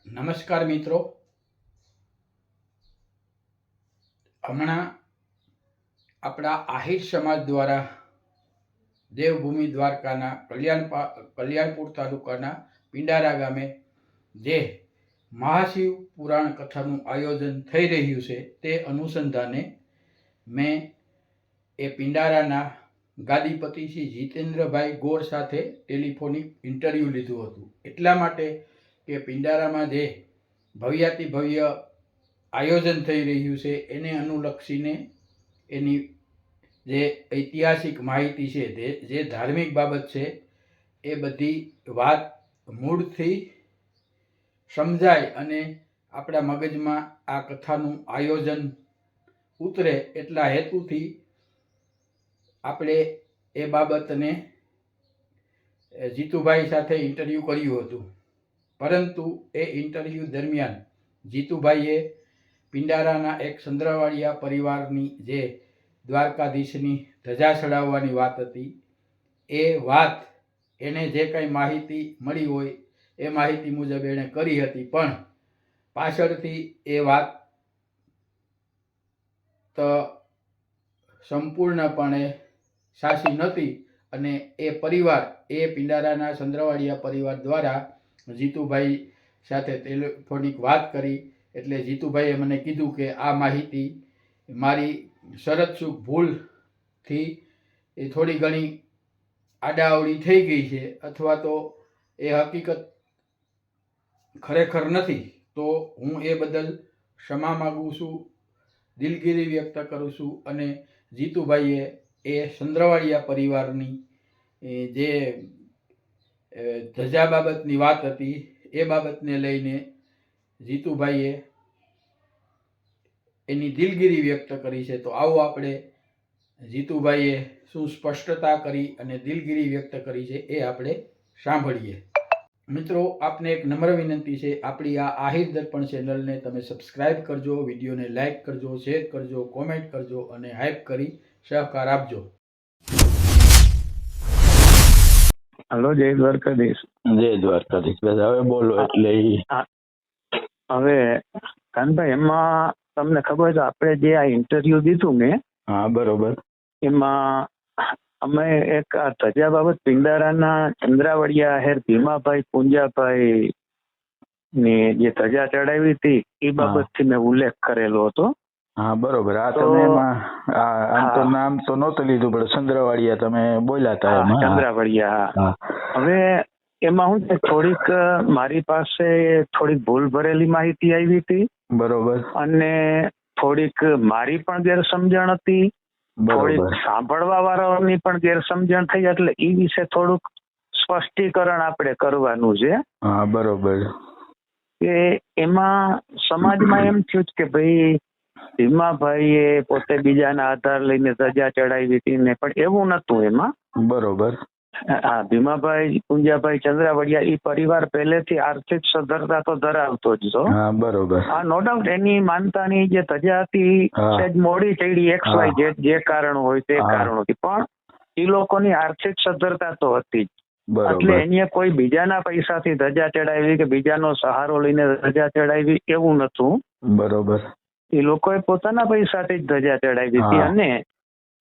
નમસ્કાર મિત્રો, હમણાં આપણા આહિર સમાજ દ્વારા દેવભૂમિ દ્વારકાના કલ્યાણપુર તાલુકાના પિંડારા ગામે જે મહાશિવ પુરાણ કથાનું આયોજન થઈ રહ્યું છે તે અનુસંધાને મેં એ પિંડારાના ગાદીપતિ શ્રી જીતેન્દ્રભાઈ ગોર સાથે ટેલિફોનિક ઇન્ટરવ્યૂ લીધું હતું. એટલા માટે કે પિંડારામાં જે ભવ્યાતિ ભવ્ય આયોજન થઈ રહ્યું છે એને અનુલક્ષીને એની જે ઐતિહાસિક માહિતી છે, જે ધાર્મિક બાબત છે, એ બધી વાત મૂળથી સમજાય અને આપણા મગજમાં આ કથાનું આયોજન ઉતરે એટલા હેતુથી આપણે એ બાબતને જીતુભાઈ સાથે ઇન્ટરવ્યૂ કર્યું હતું. પરંતુ એ ઇન્ટરવ્યૂ દરમિયાન જીતુભાઈએ પિંડારાના એક સંદ્રવાડિયા પરિવારની જે દ્વારકાધીશની ધજા ચડાવવાની વાત હતી એ વાત એને જે કંઈ માહિતી મળી હોય એ માહિતી મુજબ એણે કરી હતી, પણ પાછળથી એ વાત તો સંપૂર્ણપણે સાચી નહોતી અને એ પરિવાર, એ પિંડારાના સંદ્રવાડિયા પરિવાર દ્વારા જીતુભાઈ સાથે ટેલિફોનિક વાત કરી એટલે જીતુભાઈએ મને કીધું કે આ માહિતી મારી શરતચૂક ભૂલથી એ થોડી ઘણી આડાઅવળી થઈ ગઈ છે અથવા તો એ હકીકત ખરેખર નથી, તો હું એ બદલ ક્ષમા માગું છું, દિલગીરી વ્યક્ત કરું છું. અને જીતુભાઈએ એ સંદ્રવાડિયા પરિવારની જે ધજા બાબતની વાત હતી એ બાબતને લઈને જીતુભાઈએ એની દિલગીરી વ્યક્ત કરી છે. તો આવો આપણે જીતુભાઈએ શું સ્પષ્ટતા કરી અને દિલગીરી વ્યક્ત કરી છે એ આપણે સાંભળીએ. મિત્રો, આપને એક નમ્ર વિનંતી છે, આપણી આ આહિર દર્પણ ચેનલને તમે સબસ્ક્રાઇબ કરજો, વિડીયોને લાઇક કરજો, શેર કરજો, કોમેન્ટ કરજો અને હાઇપ કરી સહકાર આપજો. હલો, જય દ્વારકાધીશ. જય દ્વારકાધીશ. હવે બોલો. એટલે હવે કાનભાઈ, એમાં તમને ખબર છે આપણે જે આ ઇન્ટરવ્યુ દીધું મેં, હા બરોબર, એમાં અમે એક આ ધજા બાબત પિંડારાના ચંદ્રાવડિયા હેર ભીમાભાઈ પુંજાભાઈ ની જે ધજા ચડાવી હતી એ બાબતથી મેં ઉલ્લેખ કરેલો હતો. હા બરોબર. આ તમે એમાં આમ તો નામ તો નહોતું લીધું, પણ ચંદ્રવાડિયા તમે બોલ્યા હતા એમાં. ચંદ્રાવડિયા. હવે એમાં હું છે, થોડીક મારી પાસે થોડીક ભૂલ ભરેલી માહિતી આવી હતી. બરોબર. અને થોડીક મારી પણ ગેરસમજણ હતી, થોડીક સાંભળવા વાળાની પણ ગેરસમજણ થઈ, એટલે એ વિશે થોડુંક સ્પષ્ટીકરણ આપણે કરવાનું છે. હા બરોબર. કે એમાં સમાજમાં એમ થયું કે ભાઈ ભીમાભાઈએ પોતે બીજાના આધાર લઈને ધજા ચડાવી હતી ને, પણ એવું નતું એમાં. બરોબર. હા, ભીમાભાઈ પુંજાભાઈ ચંદ્રાવડિયા એ પરિવાર પહેલેથી આર્થિક સદ્ધરતા તો ધરાવતો જ છો. હા બરોબર. હા, નો ડાઉટ એની માનતાની જે ધજા હતી સહેજ મોડી ચડી, XY જે કારણ હોય તે કારણોથી, પણ એ લોકોની આર્થિક સદ્ધરતા તો હતી જ. એટલે એને કોઈ બીજાના પૈસાથી ધજા ચડાવી કે બીજાનો સહારો લઈને ધજા ચડાવી એવું નતું. બરોબર. એ લોકોએ પોતાના પૈસાથી જ ધજા ચડાવી હતી અને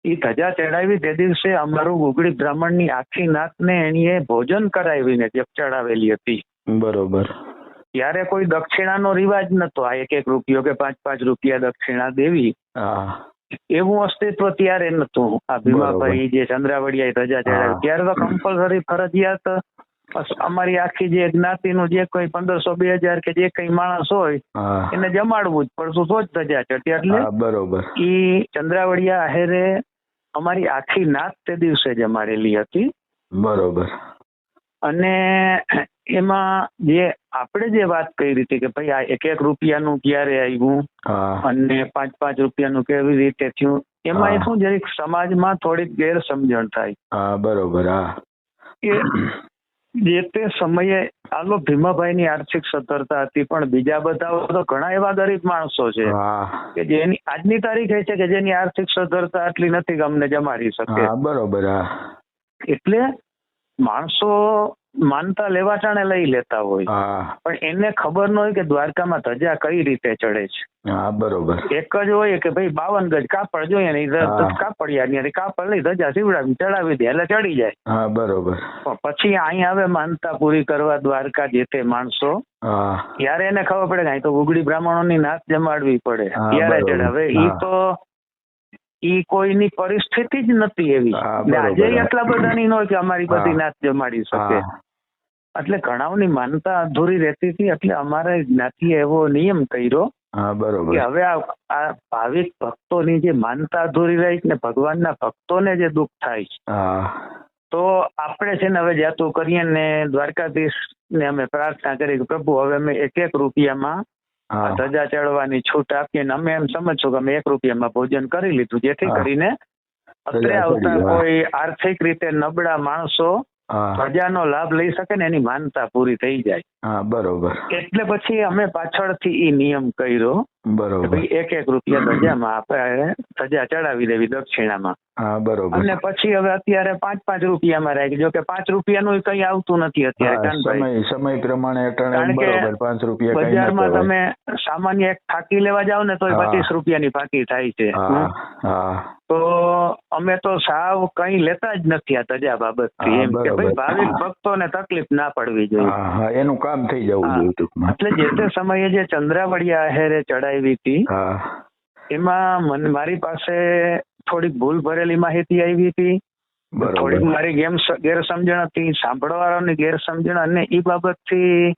એ ધજા ચડાવી તે દિવસે અમારું ગુગળી બ્રાહ્મણની આખી નાતને એણીએ ભોજન કરાવીને જે ચડાવેલી હતી. બરોબર. ત્યારે કોઈ દક્ષિણાનો રિવાજ નતો, આ 1-1 રૂપિયો કે 5-5 રૂપિયા દક્ષિણા દેવી એવું અસ્તિત્વ ત્યારે નતું. આ ભીમાભાઈ જે ચંદ્રાવડિયા ધજા ચડાવી ત્યારે તો કમ્પલસરી ફરજિયાત અમારી આખી જે જ્ઞાતિનું જે કોઈ 1500-2000 કે જે કઈ માણસ હોય એને જમાડવું જ પડતું, તો જ ધજા ચડતી. એટલે બરોબર. ઈ ચંદ્રાવડિયા આહેરે અમારી આખી નાત તે દિવસે જમાડેલી હતી. બરોબર. અને એમાં જે આપણે જે વાત કરી હતી કે ભાઈ આ 1-1 રૂપિયાનું ક્યારે આવ્યું અને 5-5 રૂપિયાનું કેવી રીતે થયું, એમાં એ શું જરીક સમાજમાં થોડીક ગેરસમજણ થાય. હા બરોબર. હા, જે તે સમયે આલો ભીમાભાઈની આર્થિક સદ્ધરતા હતી, પણ બીજા બધા તો ઘણા એવા ગરીબ માણસો છે કે જેની આજની તારીખ એ છે કે જેની આર્થિક સદ્ધરતા આટલી નથી કે અમને જમાડી શકે. બરોબર. એટલે માણસો માનતા લેવા ટાણે લઈ લેતા હોય, હા પણ એને ખબર ન હોય કે દ્વારકામાં ધજા કઈ રીતે ચડે છે. હા બરોબર. એક જ હોય કે ભાઈ 52 ગજ કાપડ જોઈએ ને કાપડિયા કાપડ લઈ ધજા સીવડાવી ચડાવી દે એટલે ચડી જાય. હા બરોબર. પણ પછી અહીં આવે માનતા પૂરી કરવા દ્વારકા જે તે માણસો, હા ત્યારે એને ખબર પડે કે અહીં તો ઉગડી બ્રાહ્મણોની નાત જમાડવી પડે હા, ત્યારે બરોબર. ચડાવે. ઈ કોઈની પરિસ્થિતિ જ નથી એવી. હા, ને બરોબર. આજે એટલા બધાની ન હોય કે અમારી બધી હા. નાત જમાડી શકે. હા એટલે ઘણાઓની માનતા અધૂરી રહેતી હતી. એટલે અમારે જ્ઞાતિએ એવો નિયમ કર્યો હા બરોબર. કે હવે આ ભાવિક ભક્તોની જે માનતા અધૂરી રહી ને ભગવાનના ભક્તોને જે દુઃખ થાય છે, હા તો આપણે છે ને હવે જાતું કરીએ ને દ્વારકાધીશ ને અમે પ્રાર્થના કરી કે પ્રભુ હવે અમે 1 રૂપિયામાં આ હા ધજા ચડવાની છૂટ આપીએ ને અમે એમ સમજશું કે અમે 1 રૂપિયામાં ભોજન કરી લીધું, જેથી હા. કરીને અત્રે ધજા આવતા ચડી, હા. કોઈ આર્થિક રીતે નબળા માણસો હા ધજાનો લાભ લઈ શકે ને એની માનતા પૂરી થઈ જાય. હા બરોબર. એટલે પછી અમે પાછળથી ઈ નિયમ કર્યો કે બરોબર. ભાઈ 1 રૂપિયા ધજામાં આપણે ધજા ચડાવી દેવી દક્ષિણામાં. હા બરોબર. અને પછી હવે અત્યારે 5 રૂપિયામાં રાખી, જો કે 5 રૂપિયાનું કઈ આવતું નથી અત્યારે હા, કાનભાઈ. સમય પ્રમાણે અટાણે કારણ કે બરોબર 5 રૂપિયા કઈ ન બજારમાં કહેવાય. તમે સામાન્ય એક ફાકી લેવા જાવ ને તો હા. 25 રૂપિયાની ફાકી થાય છે. હા હા તો અમે તો સાવ કઈ લેતા જ નથી આ ધજા બાબતથી, હા, એમ કે ભાઈ બરોબર. ભાવિક ભક્તોને તકલીફ ના પડવી જોઈએ. હા હા એનું કામ થઈ જવું હા. જોઈએ ટૂંકમાં. એટલે જે તે સમયે જે ચંદ્રાવડિયા આહેરે ચડાવી હતી, હા એમાં મારી પાસે થોડીક ભૂલ ભરેલી માહિતી આવી હતી, બરોબર. થોડીક મારી ગેરસમજણ હતી, સાંભળવાળાની ગેરસમજણ, અને એ બાબતથી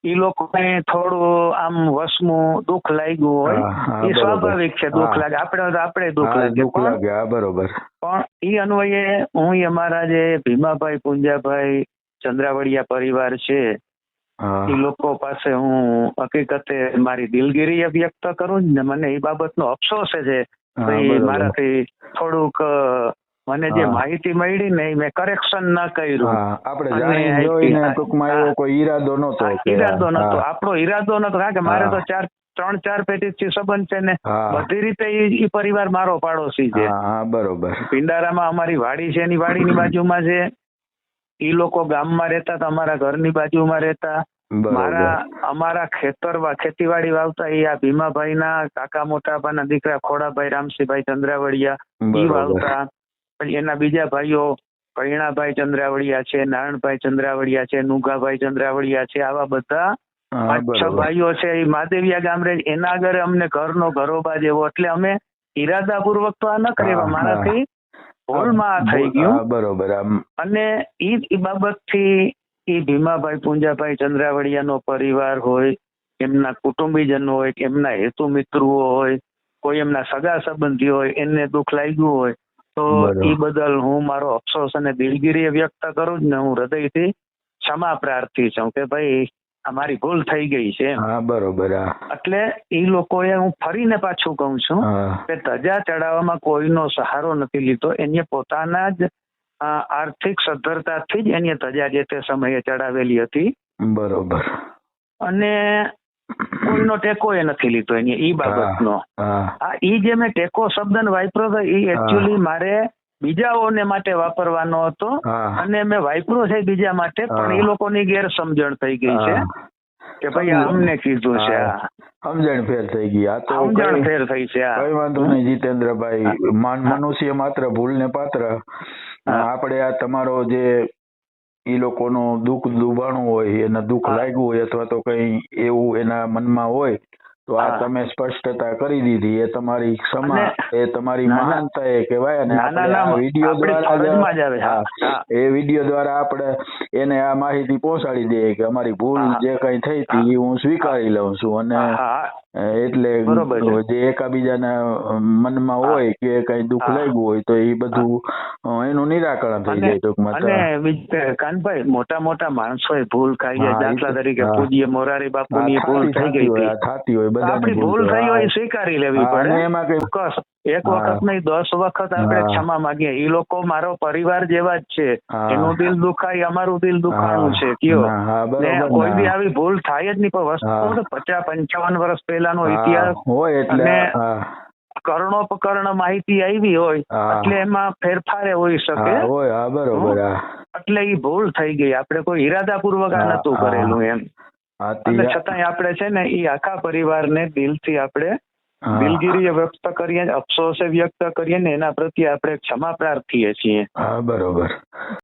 ઈ લોકોને થોડું આમ વસમું દુઃખ લાગ્યું હોય. હા, હા, એ બરોબર. સ્વાભાવિક છે, દુઃખ હા. લાગે. આપણે દુઃખ હા, લાગે. દુઃખ લાગે. હા બરોબર. પણ એ અન્વયે હું અમારા જે ભીમાભાઈ પુંજાભાઈ ચંદ્રાવડિયા પરિવાર છે, હા એ લોકો પાસે હું હકીકતે મારી દિલગીરી વ્યક્ત કરું ને મને એ બાબતનો અફસોસ છે હા, ભાઈ બરોબર. મારાથી થોડુંક મને જે હા. માહિતી મળી ને એ મેં કરેક્શન ના કર્યું. હા આપણે અને જાણી જોઈને ટૂંકમાં હા. એવો કોઈ ઈરાદો નહોતો હા, કે ઈરાદો નતો, હા, આપણો ઈરાદો નતો, કારણ કે મારે તો હા. 3-4 પેઢીથી સંબંધ છે ને હા. બધી રીતે ઈ પરિવાર મારો પાડોશી છે. હા હા બરોબર. પિંડારામાં અમારી વાડી છે, એની વાડીની બાજુમાં છે. ઈ લોકો ગામમાં રહેતા તો અમારા ઘરની બાજુમાં રહેતા. બરોબર. અમારા ખેતીવાડી વાવતા એ આ ભીમાભાઈના કાકા મોટાભાના દીકરા ખોડાભાઈ રામસિંહભાઈ ચંદ્રાવડિયા ઈ બરોબર. વાવતા. પછી એના બીજા ભાઈઓ કૈણાભાઈ ચંદ્રાવડિયા છે, નારણભાઈ ચંદ્રાવડિયા છે, નુગાભાઈ ચંદ્રાવડિયા છે. આવા બધા હા 5-6 બરોબર. ભાઈઓ છે. એ મહાદેવિયા ગામ રહે, એના આગળ અમને ઘરનો ઘરોબા જેવો. એટલે અમે ઈરાદાપૂર્વક તો આ ન કર્યા, હા, મારાથી ભૂલમાં થઈ ગયું. હા બરોબર. અને ઈ બાબતથી એ ભીમાભાઈ પુંજાભાઈ ચંદ્રાવડિયાનો પરિવાર હોય, એમના કુટુંબીજનો હોય, એમના હેતુ મિત્રો હોય, કોઈ એમના સગા સંબંધીઓ હોય, એને દુઃખ લાગ્યું હોય તો બરોબર. એ બદલ હું મારો અફસોસ અને દિલગીરી વ્યક્ત કરું જ ને હું હૃદયથી ક્ષમા પ્રાર્થી છું કે ભાઈ અમારી ભૂલ થઈ ગઈ છે. હા બરોબર. એટલે એ લોકોએ, હું ફરીને પાછું કહું છું હા કે ધજા ચડાવવામાં કોઈનો સહારો નથી લીધો. એને પોતાના જ આર્થિક સદ્ધરતાથી જ એની ધજા જે તે સમયે ચડાવેલી હતી. બરોબર. અને કોઈનો ટેકો એ નથી લીધો એની ઈ બાબતનો. હા ઈ જે મેં ટેકો શબ્દ વાપર્યો હતો એ એકચ્યુઅલી મારે બીજાઓને માટે વાપરવાનો હતો, હા. અને મેં વાપર્યો છે બીજા માટે, પણ એ લોકોની ગેરસમજણ થઈ ગઈ છે કે ભાઈ અમને કીધું છે. સમજણ ફેર થઈ ગઈ. આ તો સમજણ ફેર થઈ છે. કઈ વાંધો નહીં જીતેન્દ્રભાઈ. મનુષ્ય માત્ર ભૂલને પાત્ર. આપણે આ તમારો જે ઈ લોકોનું દુઃખ દુભાણું હોય, એને દુઃખ લાગ્યું હોય અથવા તો કઈ એવું એના મનમાં હોય તો આ તમે સ્પષ્ટતા કરી દીધી. એ તમારી ક્ષમા, એ તમારી મહાનતા એ કહેવાય. અને આપણે આ વિડીયો દ્વારા એ વિડીયો દ્વારા આપણે એને આ માહિતી પહોંચાડી દઈએ કે અમારી ભૂલ જે કઈ થઈ હતી એ હું સ્વીકારી લઉં છું. અને એટલે જે એકાબીજાના મનમાં હોય કે કઈ દુઃખ લાગ્યું હોય તો એ બધું એનું નિરાકરણ થઈ જાય ટૂંકમાં. અને કાનભાઈ, મોટા મોટા માણસો ભૂલ ખાઈ જાય. દાખલા તરીકે પૂજ્ય મોરારી બાપુની ભૂલ થઈ ગઈ હતી. થતી હોય, આપણી ભૂલ થઈ હોય સ્વીકારી લેવી પડે. એમાં કઈ એક વખત નહીં 10 વખત આપણે ક્ષમા માંગીએ. એ લોકો મારો પરિવાર જેવા જ છે. એનું દિલ દુખાય, અમારું દિલ દુખાણું છે. કયો કોઈ બી આવી ભૂલ થાય જ નહીં. પણ વસ્તુ 50-55 વર્ષ પહેલાનો ઇતિહાસ હોય એટલે કર્ણોપકર્ણ માહિતી આવી હોય હા. એટલે એમાં ફેરફારે હોઈ શકે. હા હોય, હા બરોબર. હા એટલે ઈ ભૂલ થઈ ગઈ, આપણે કોઈ ઈરાદાપૂર્વક આ હા, નતું હા. કરેલું એમ. હા, અને તે- છતાંય આપણે છે ને ઈ આખા પરિવારને દિલથી આપણે હા. દિલગીરી વ્યક્ત કરીએ, અફસોસ વ્યક્ત કરીએ ને એના પ્રત્યે આપણે ક્ષમા પ્રાર્થીએ છીએ. હા બરોબર.